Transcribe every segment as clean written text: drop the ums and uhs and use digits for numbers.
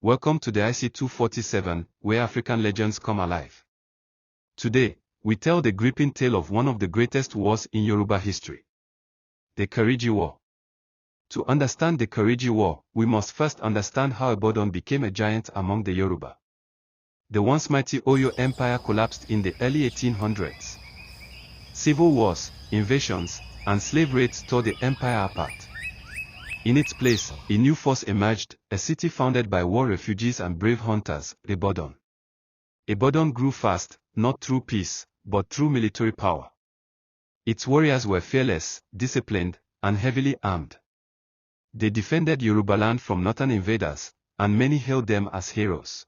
Welcome to the IC247, where African legends come alive. Today, we tell the gripping tale of one of the greatest wars in Yoruba history. The Kiriji War. To understand the Kiriji War, we must first understand how Ibadan became a giant among the Yoruba. The once mighty Oyo Empire collapsed in the early 1800s. Civil wars, invasions, and slave raids tore the empire apart. In its place, a new force emerged, a city founded by war refugees and brave hunters, Ibadan. Ibadan grew fast, not through peace, but through military power. Its warriors were fearless, disciplined, and heavily armed. They defended Yorubaland from northern invaders, and many hailed them as heroes.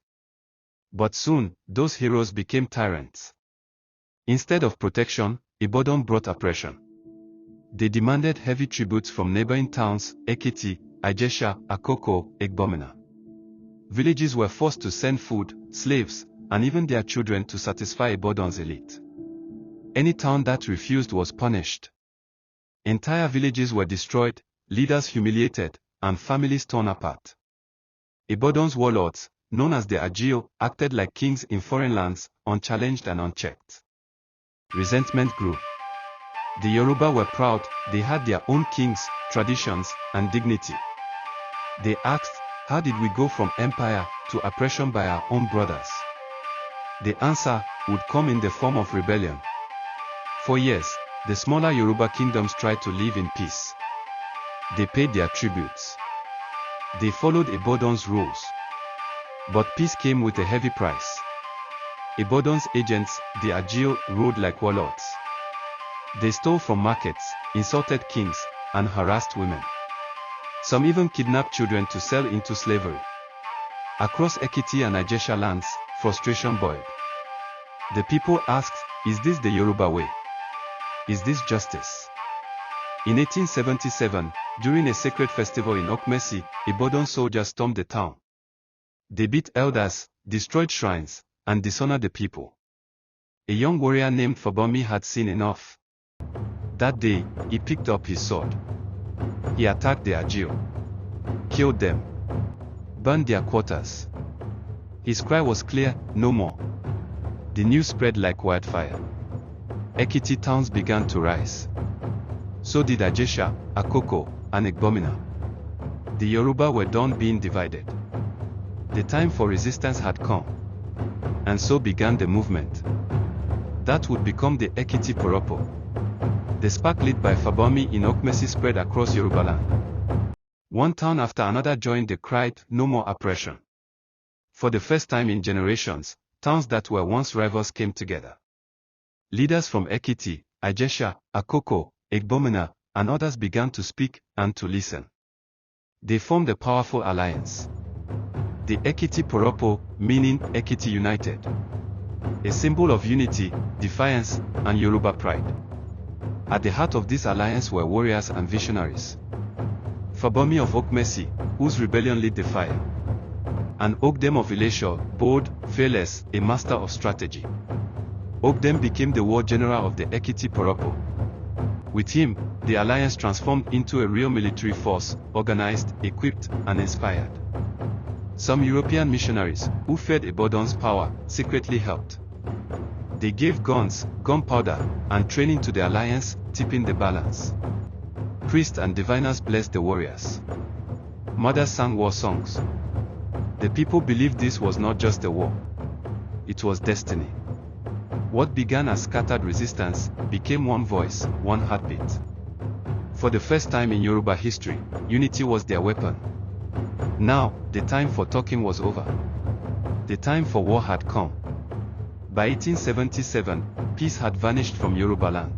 But soon, those heroes became tyrants. Instead of protection, Ibadan brought oppression. They demanded heavy tributes from neighboring towns, Ekiti, Ijesha, Akoko, Igbomina. Villages were forced to send food, slaves, and even their children to satisfy Ibadan's elite. Any town that refused was punished. Entire villages were destroyed, leaders humiliated, and families torn apart. Ibadan's warlords, known as the Agio, acted like kings in foreign lands, unchallenged and unchecked. Resentment grew. The Yoruba were proud, they had their own kings, traditions, and dignity. They asked, how did we go from empire to oppression by our own brothers? The answer would come in the form of rebellion. For years, the smaller Yoruba kingdoms tried to live in peace. They paid their tributes. They followed Ibadan's rules. But peace came with a heavy price. Ibadan's agents, the Agio, ruled like warlords. They stole from markets, insulted kings, and harassed women. Some even kidnapped children to sell into slavery. Across Ekiti and Ijesha lands, frustration boiled. The people asked, is this the Yoruba way? Is this justice? In 1877, during a sacred festival in Oke-Mesi, Ibadan soldiers stormed the town. They beat elders, destroyed shrines, and dishonored the people. A young warrior named Fabunmi had seen enough. That day, he picked up his sword. He attacked the Agio, killed them, burned their quarters. His cry was clear, no more. The news spread like wildfire. Ekiti towns began to rise. So did Ijesha, Akoko, and Igbomina. The Yoruba were done being divided. The time for resistance had come. And so began the movement. That would become the Ekiti Parapo. The spark lit by Fabunmi in Oke-Mesi spread across Yorubaland. One town after another joined the cry, no more oppression. For the first time in generations, towns that were once rivals came together. Leaders from Ekiti, Ijesha, Akoko, Igbomina, and others began to speak and to listen. They formed a powerful alliance. The Ekiti Parapo, meaning Ekiti United. A symbol of unity, defiance, and Yoruba pride. At the heart of this alliance were warriors and visionaries. Fabunmi of Oke-Mesi, whose rebellion lit the fire. And Ogdem of Ijesha, bold, fearless, a master of strategy. Ogdem became the war general of the Ekiti Parapo. With him, the alliance transformed into a real military force, organized, equipped, and inspired. Some European missionaries, who feared Ibadan's power, secretly helped. They gave guns, gunpowder, and training to the alliance, tipping the balance. Priests and diviners blessed the warriors. Mothers sang war songs. The people believed this was not just a war. It was destiny. What began as scattered resistance became one voice, one heartbeat. For the first time in Yoruba history, unity was their weapon. Now, the time for talking was over. The time for war had come. By 1877, peace had vanished from Yorubaland.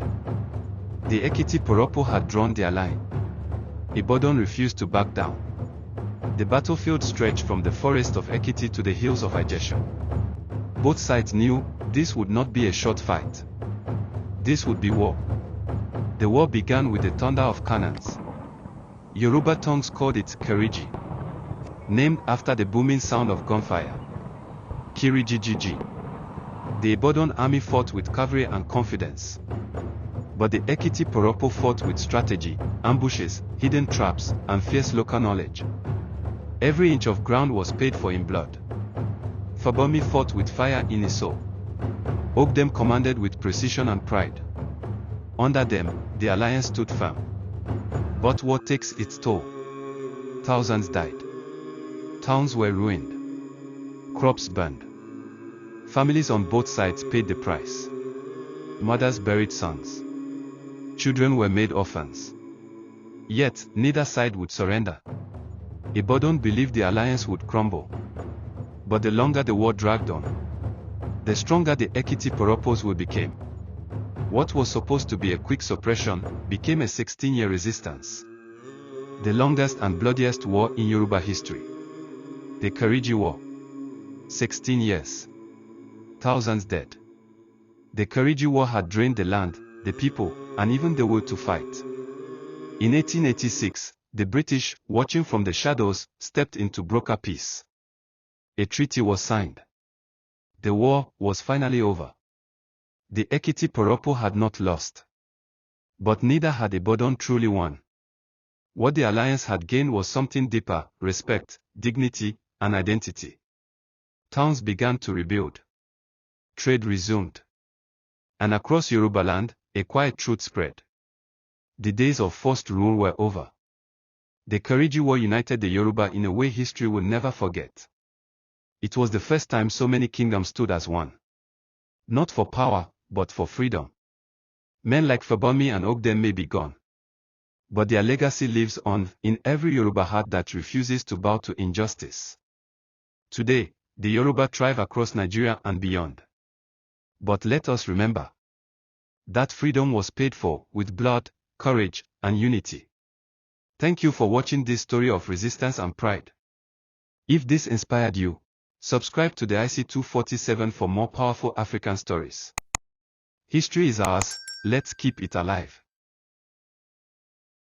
The Ekiti Parapo had drawn their line. Ibadan refused to back down. The battlefield stretched from the forest of Ekiti to the hills of Ijesha. Both sides knew this would not be a short fight. This would be war. The war began with the thunder of cannons. Yoruba tongues called it Kiriji, named after the booming sound of gunfire. Kiriji. The Ibadan army fought with cavalry and confidence. But the Ekiti Parapo fought with strategy, ambushes, hidden traps, and fierce local knowledge. Every inch of ground was paid for in blood. Fabunmi fought with fire in his soul. Ogdem commanded with precision and pride. Under them, the alliance stood firm. But war takes its toll. Thousands died. Towns were ruined. Crops burned. Families on both sides paid the price. Mothers buried sons. Children were made orphans. Yet, neither side would surrender. Ibadan believed the alliance would crumble. But the longer the war dragged on, the stronger the Ekiti Parapos became. What was supposed to be a quick suppression became a 16-year resistance. The longest and bloodiest war in Yoruba history. The Kiriji War. 16 years. Thousands dead. The Kiriji War had drained the land, the people, and even the will to fight. In 1886, the British, watching from the shadows, stepped in to broker peace. A treaty was signed. The war was finally over. The Ekiti Parapo had not lost. But neither had Ibadan truly won. What the alliance had gained was something deeper: respect, dignity, and identity. Towns began to rebuild. Trade resumed. And across Yorubaland, a quiet truth spread. The days of forced rule were over. The Kiriji War united the Yoruba in a way history will never forget. It was the first time so many kingdoms stood as one. Not for power, but for freedom. Men like Fabunmi and Ogdem may be gone. But their legacy lives on in every Yoruba heart that refuses to bow to injustice. Today, the Yoruba thrive across Nigeria and beyond. But let us remember that freedom was paid for with blood, courage, and unity. Thank you for watching this story of resistance and pride. If this inspired you, subscribe to the IC247 for more powerful African stories. History is ours, let's keep it alive.